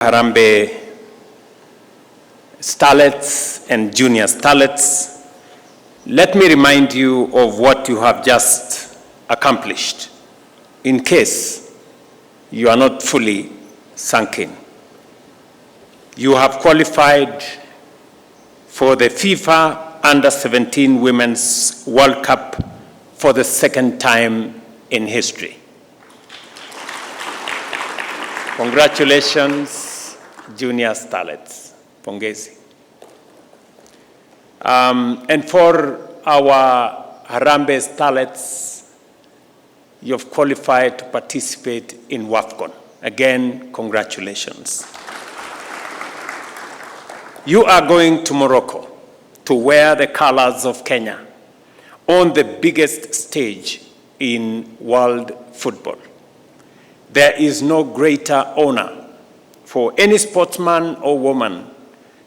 Harambee Starlets and Junior Starlets, let me remind you of what you have just accomplished, in case you are not fully sunk in. You have qualified for the FIFA Under-17 Women's World Cup for the second time in history. Congratulations, Junior Starlets. Pongezi. And for our Harambee Starlets, you have qualified to participate in WAFCON. Again, congratulations. You are going to Morocco to wear the colors of Kenya on the biggest stage in world football. There is no greater honor for any sportsman or woman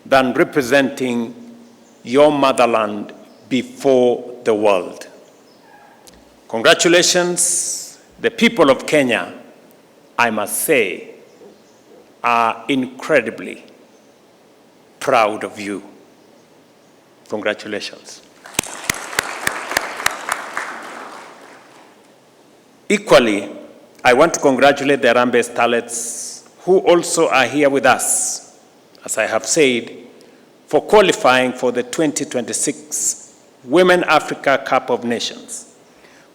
than representing your motherland before the world. Congratulations. The people of Kenya, I must say, are incredibly proud of you. Congratulations. Equally, I want to congratulate the Harambee Starlets who also are here with us, as I have said, for qualifying for the 2026 Women Africa Cup of Nations,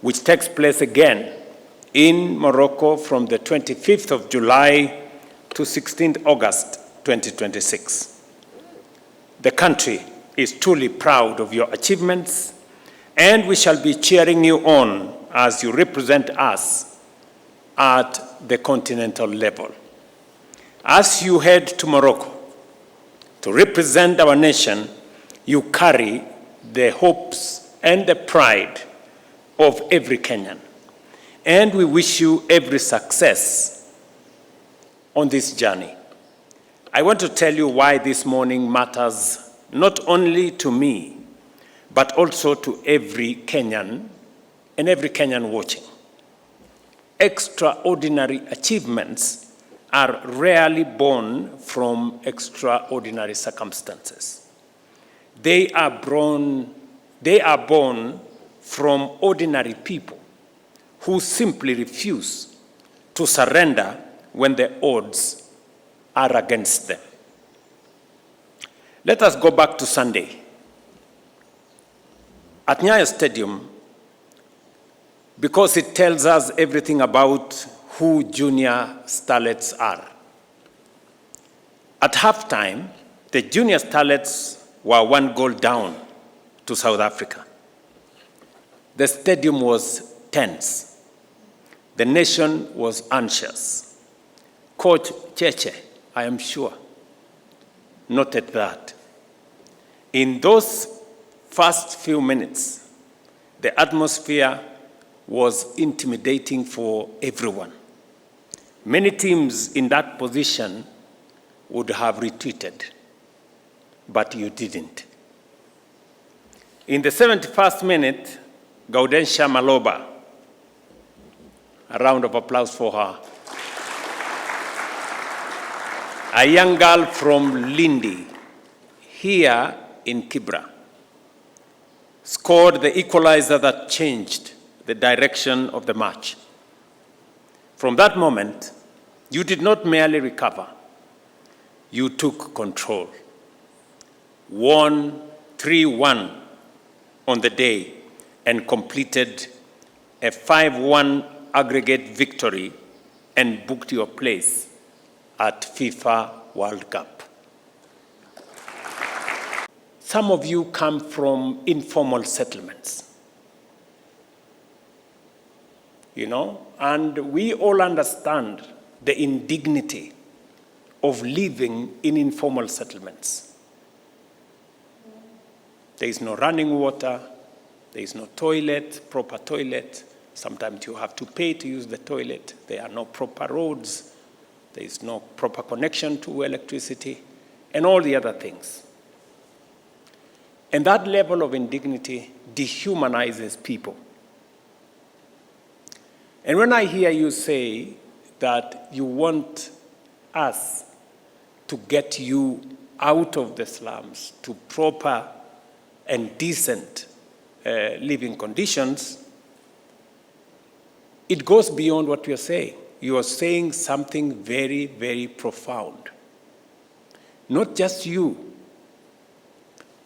which takes place again in Morocco from the 25th of July to 16th August 2026. The country is truly proud of your achievements, and we shall be cheering you on as you represent us at the continental level. As you head to Morocco to represent our nation, you carry the hopes and the pride of every Kenyan. And we wish you every success on this journey. I want to tell you why this morning matters not only to me, but also to every Kenyan and every Kenyan watching. Extraordinary achievements are rarely born from extraordinary circumstances. They are born from ordinary people who simply refuse to surrender when the odds are against them. Let us go back to Sunday. At Nyayo Stadium, because it tells us everything about who Junior Starlets are. At halftime, the Junior Starlets were 1 goal down to South Africa. The stadium was tense. The nation was anxious. Coach Cheche, I am sure, noted that. In those first few minutes, the atmosphere was intimidating for everyone. Many teams in that position would have retreated, but you didn't. In the 71st minute, Gaudensia Maloba, a round of applause for her, a young girl from Lindi, here in Kibra, scored the equalizer that changed the direction of the match. From that moment, you did not merely recover, you took control. Won 3-1 on the day and completed a 5-1 aggregate victory and booked your place at FIFA World Cup. Some of you come from informal settlements. And we all understand the indignity of living in informal settlements. There is no running water, there is no toilet, proper toilet. Sometimes you have to pay to use the toilet. There are no proper roads, there is no proper connection to electricity, and all the other things. And that level of indignity dehumanizes people. And when I hear you say that you want us to get you out of the slums to proper and decent living conditions, it goes beyond what you're saying. You are saying something very, very profound. Not just you,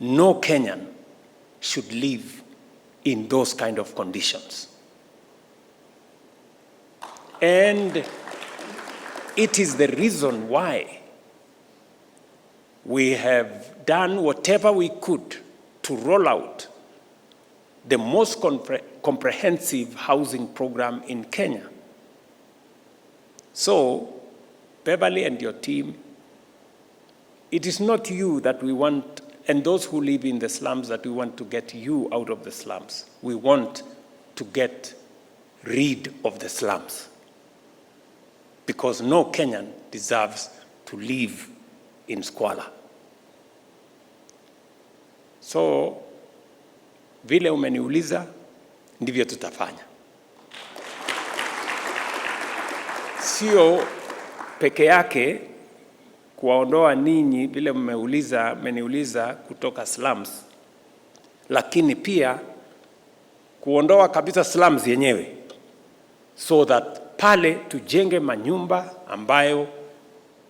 no Kenyan should live in those kind of conditions. And it is the reason why we have done whatever we could to roll out the most comprehensive housing program in Kenya. So, Beverly and your team, it is not you that we want, and those who live in the slums, that we want to get you out of the slums. We want to get rid of the slums, because no Kenyan deserves to live in squalor. So, vile umeniuliza, ndivyo tutafanya. Sio peke yake kuwaondoa ninyi vile mmeniuliza kutoka slums, lakini pia kuondoa kabisa slums yenyewe, so that pale tujenge manyumba ambayo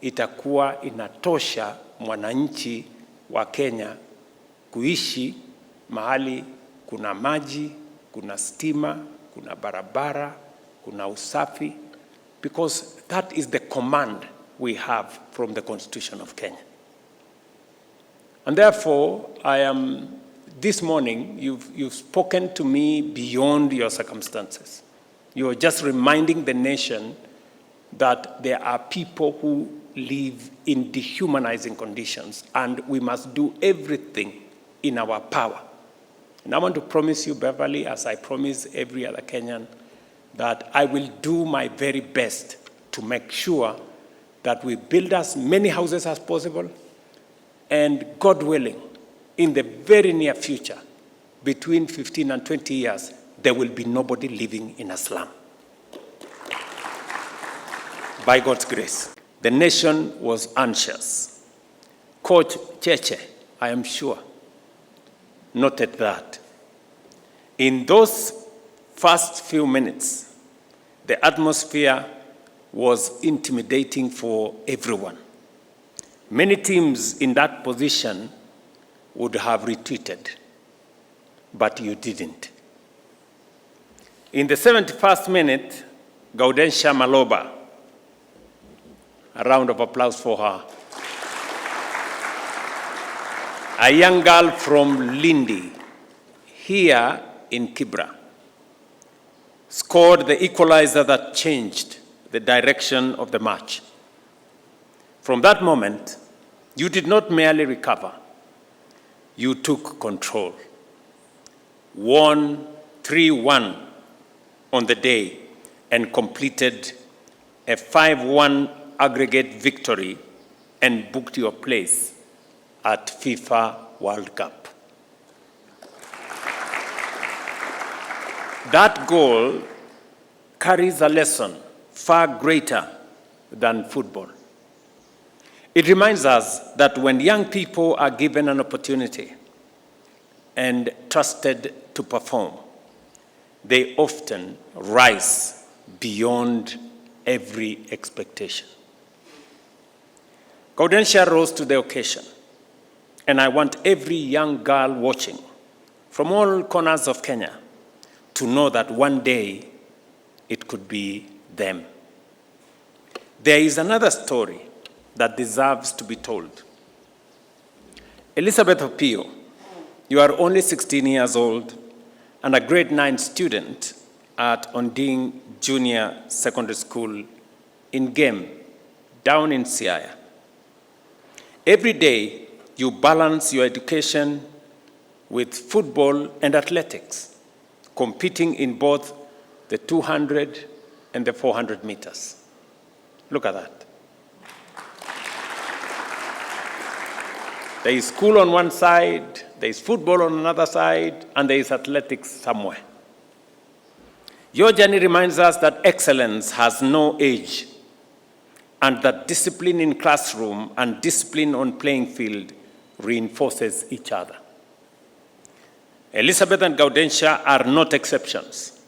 itakuwa inatosha mwananchi wa Kenya kuishi mahali kuna maji, kuna stima, kuna barabara, kuna usafi, because that is the command we have from the Constitution of Kenya. And therefore, this morning, you've spoken to me beyond your circumstances. You are just reminding the nation that there are people who live in dehumanizing conditions, and we must do everything in our power. And I want to promise you, Beverly, as I promise every other Kenyan, that I will do my very best to make sure that we build as many houses as possible, and God willing, in the very near future, between 15 and 20 years, there will be nobody living in a slum. By God's grace. The nation was anxious. Coach Cheche, I am sure, noted that. In those first few minutes, the atmosphere was intimidating for everyone. Many teams in that position would have retreated, but you didn't. In the 71st minute, Gaudensia Maloba, a round of applause for her, a young girl from Lindi, here in Kibra, scored the equalizer that changed the direction of the match. From that moment, you did not merely recover, you took control. Won 3-1 on the day and completed a 5-1 aggregate victory and booked your place at FIFA World Cup. That goal carries a lesson far greater than football. It reminds us that when young people are given an opportunity and trusted to perform, they often rise beyond every expectation. Gaudensia rose to the occasion, and I want every young girl watching from all corners of Kenya to know that one day it could be them. There is another story that deserves to be told. Elizabeth Opio, you are only 16 years old and a grade 9 student at Onding Junior Secondary School in Gem, down in Siaya. Every day, you balance your education with football and athletics, competing in both the 200 and the 400 meters. Look at that. There is school on one side, there is football on another side, and there is athletics somewhere. Your journey reminds us that excellence has no age, and that discipline in classroom and discipline on playing field reinforces each other. Elizabeth and Gaudentia are not exceptions.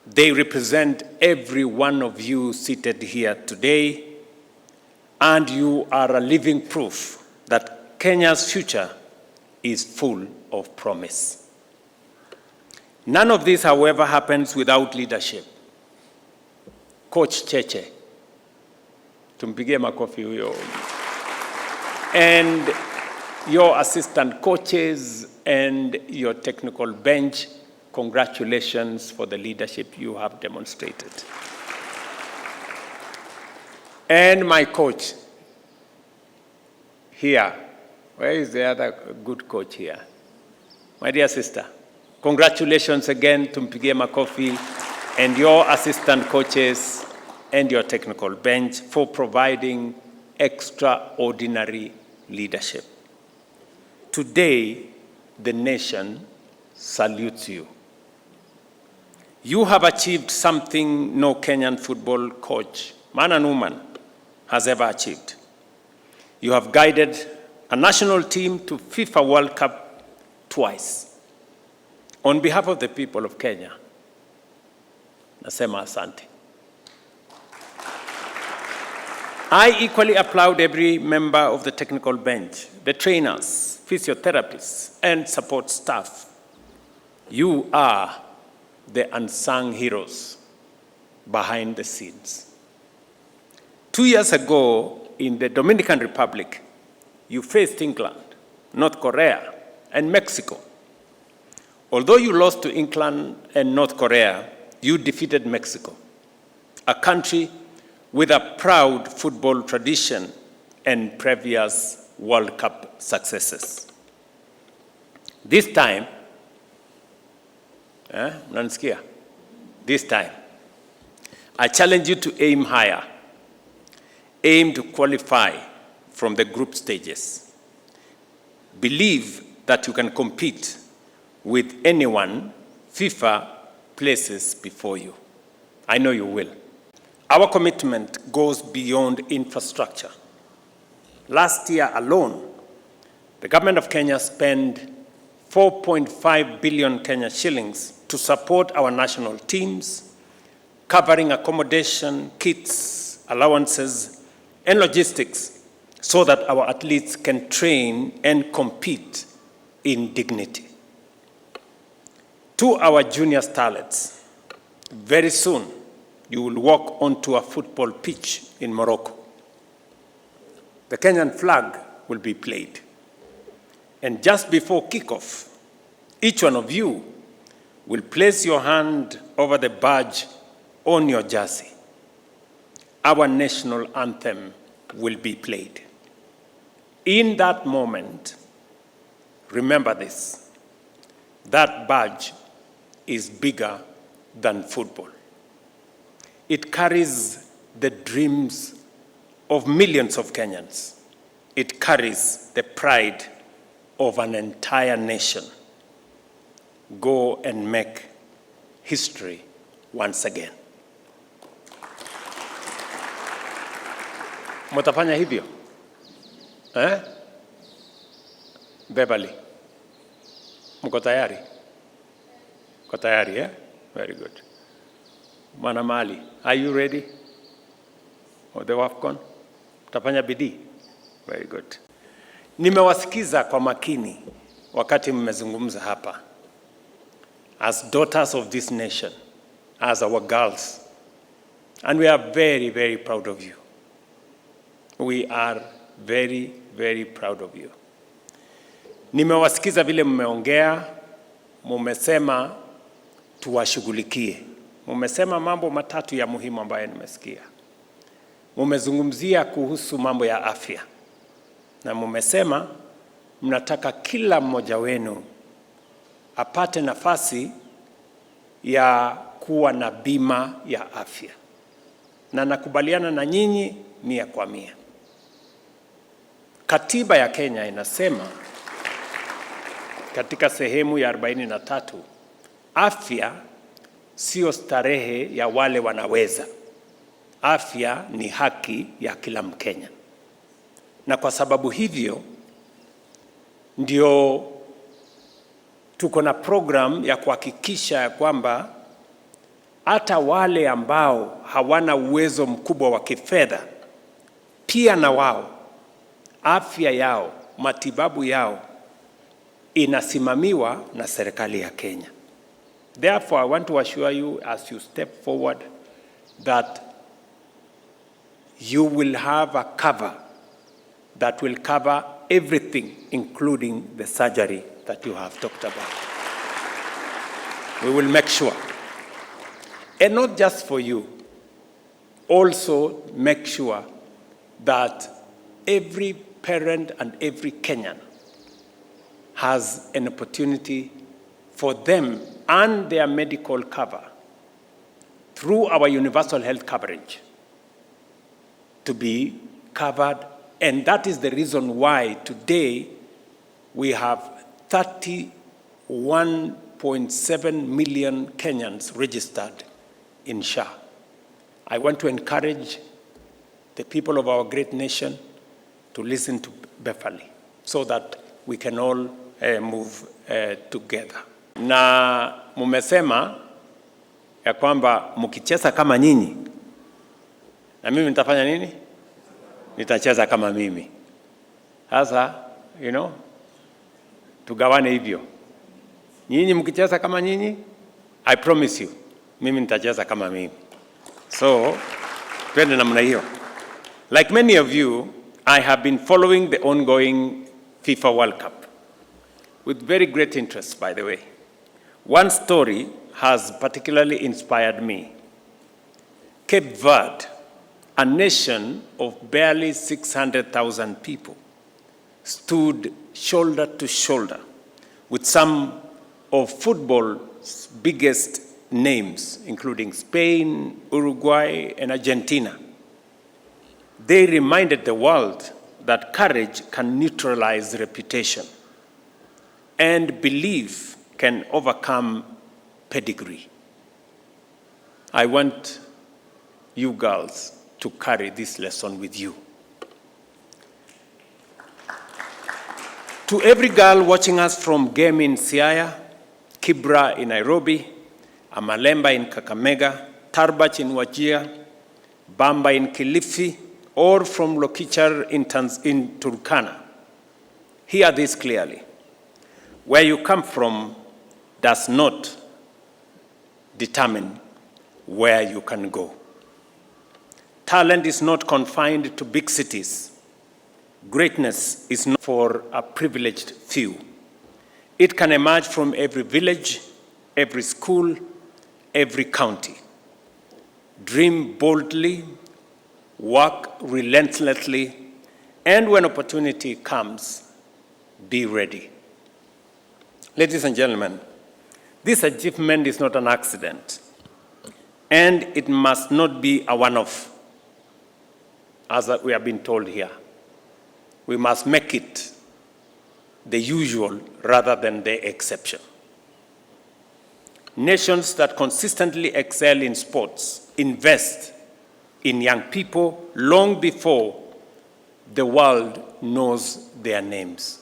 They represent every one of you seated here today, and you are a living proof that Kenya's future is full of promise. None of this, however, happens without leadership. Coach Cheche, tumpigie makofi huyo, and your assistant coaches and your technical bench, congratulations for the leadership you have demonstrated. And my coach here, where is the other good coach here? My dear sister, congratulations again, tumpigie makofi, and your assistant coaches and your technical bench for providing extraordinary leadership. Today, the nation salutes you. You have achieved something no Kenyan football coach, man and woman, has ever achieved. You have guided a national team to FIFA World Cup twice. On behalf of the people of Kenya, nasema asante. I equally applaud every member of the technical bench, the trainers, physiotherapists, and support staff. You are the unsung heroes behind the scenes. 2 years ago, in the Dominican Republic, you faced England, North Korea, and Mexico. Although you lost to England and North Korea, you defeated Mexico, a country with a proud football tradition and previous World Cup successes. This time, this time, I challenge you to aim higher. Aim to qualify from the group stages. Believe that you can compete with anyone FIFA places before you. I know you will. Our commitment goes beyond infrastructure. Last year alone, the government of Kenya spent 4.5 billion Kenya shillings to support our national teams, covering accommodation, kits, allowances, and logistics so that our athletes can train and compete in dignity. To our junior starlets, very soon you will walk onto a football pitch in Morocco. The Kenyan flag will be played. And just before kickoff, each one of you will place your hand over the badge on your jersey. Our national anthem will be played. In that moment, remember this: that badge is bigger than football. It carries the dreams of millions of Kenyans. It carries the pride of an entire nation. Go and make history once again. Mtafanya hivyo? Beverly, mko tayari? Mko tayari, eh? Very good. Mwana Mali, are you ready? Or the WAFCON? Mtafanya bidii? Very good. Nimewasikiza kwa makini wakati mmezungumza hapa. As daughters of this nation, as our girls, and we are very, very proud of you. We are very, very proud of you. Nimewasikiza vile mmeongea, mumesema tuwashughulikie. Mumesema mambo matatu ya muhimu ambayo nimesikia. Mumezungumzia kuhusu mambo ya afya. Na mumesema mnataka kila mmoja wenu apate nafasi ya kuwa na bima ya afya. Na nakubaliana na nyinyi 100%. Katiba ya Kenya inasema katika sehemu ya 43, afya sio starehe ya wale wanaweza. afya ni haki ya kila Mkenya. Na kwa sababu hivyo ndio tuko na program ya kuhakikisha kwamba hata wale ambao hawana uwezo mkubwa wa kifedha pia na wao afya yao, matibabu yao inasimamiwa na serikali ya Kenya. Therefore, I want to assure you as you step forward that you will have a cover that will cover everything, including the surgery that you have talked about. We will make sure. And not just for you, also make sure that every parent and every Kenyan has an opportunity for them and their medical cover through our universal health coverage to be covered. And that is the reason why today we have 31.7 million Kenyans registered in SHA. I want to encourage the people of our great nation to listen to Beverly so that we can all move together. Na mumesema ya kwamba mkicheza kama nyinyi na mimi nitafanya nini? Nitacheza kama mimi. Sasa, tugawane hivyo. Nyinyi mkicheza kama nyinyi, I promise you, mimi nitacheza kama mimi. So, twende namna hiyo. Like many of you, I have been following the ongoing FIFA World Cup with very great interest, by the way. One story has particularly inspired me. Cape Verde, a nation of barely 600,000 people, stood shoulder to shoulder with some of football's biggest names, including Spain, Uruguay, and Argentina. They reminded the world that courage can neutralize reputation and belief can overcome pedigree. I want you girls to carry this lesson with you. To every girl watching us from Game in Siaya, Kibra in Nairobi, Amalemba in Kakamega, Tarbach in Wajir, Bamba in Kilifi, or from Lokichar in Turkana, hear this clearly. Where you come from does not determine where you can go. Talent is not confined to big cities. Greatness is not for a privileged few. It can emerge from every village, every school, every county. Dream boldly, work relentlessly, and when opportunity comes, be ready. Ladies and gentlemen, this achievement is not an accident, and it must not be a one-off, as we have been told here. We must make it the usual rather than the exception. Nations that consistently excel in sports invest in young people long before the world knows their names.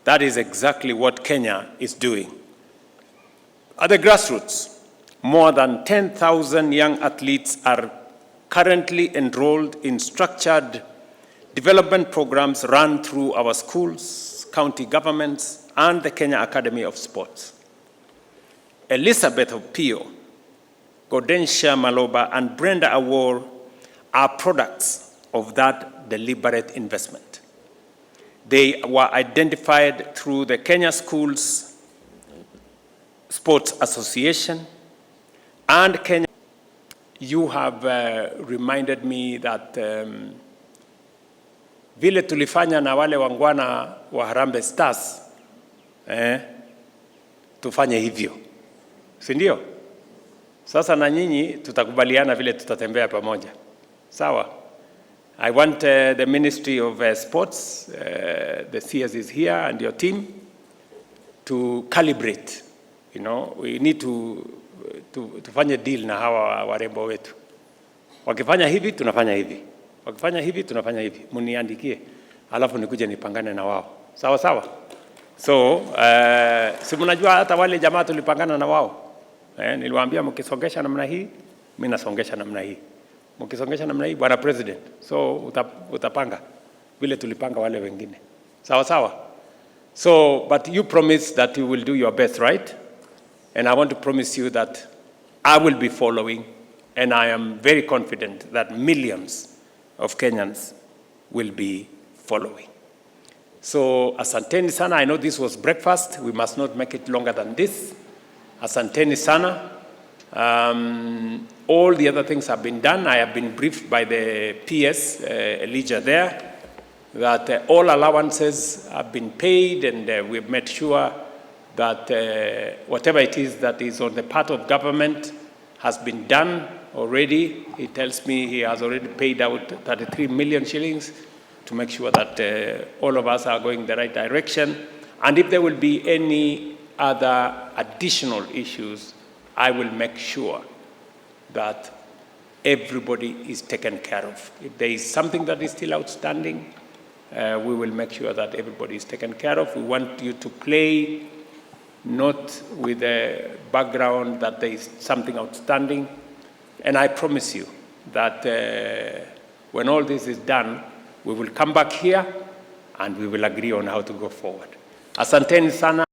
That is exactly what Kenya is doing. At the grassroots, more than 10,000 young athletes are currently enrolled in structured development programs run through our schools, county governments, and the Kenya Academy of Sports. Elizabeth Opio, Gaudentia Maloba, and Brenda Awor are products of that deliberate investment. They were identified through the Kenya Schools Sports Association and Kenya. You have reminded me that vile tulifanya na wale wangwana wa Harambee Stars, tufanye hivyo, si ndio? Sasa na nyinyi tutakubaliana vile tutatembea pamoja, sawa? I want the Ministry of Sports, the CS is here, and your team to calibrate. We need to tufanye deal na hawa warembo wetu. Wakifanya hivi tunafanya hivi, wakifanya hivi tunafanya hivi, muniandikie, alafu nikuje nipangane na wao, sawa sawa. So si mnajua hata wale jamaa tulipangana na wao, niliwaambia mkisongesha namna hii, mimi nasongesha namna hii, mkisongesha namna hii, bwana president, so utapanga vile tulipanga wale wengine, sawa sawa. So but you promise that you will do your best, right? And I want to promise you that I will be following, and I am very confident that millions of Kenyans will be following. So asanteni sana. I know this was breakfast. We must not make it longer than this. Asanteni sana. All the other things have been done. I have been briefed by the PS, Elijah there, that all allowances have been paid, and we've made sure that whatever it is that is on the part of government has been done already. He tells me he has already paid out 33 million shillings to make sure that all of us are going the right direction. And if there will be any other additional issues, I will make sure that everybody is taken care of. If there is something that is still outstanding, we will make sure that everybody is taken care of. We want you to play not with a background that there is something outstanding. And I promise you that when all this is done, we will come back here and we will agree on how to go forward. Asanteni sana.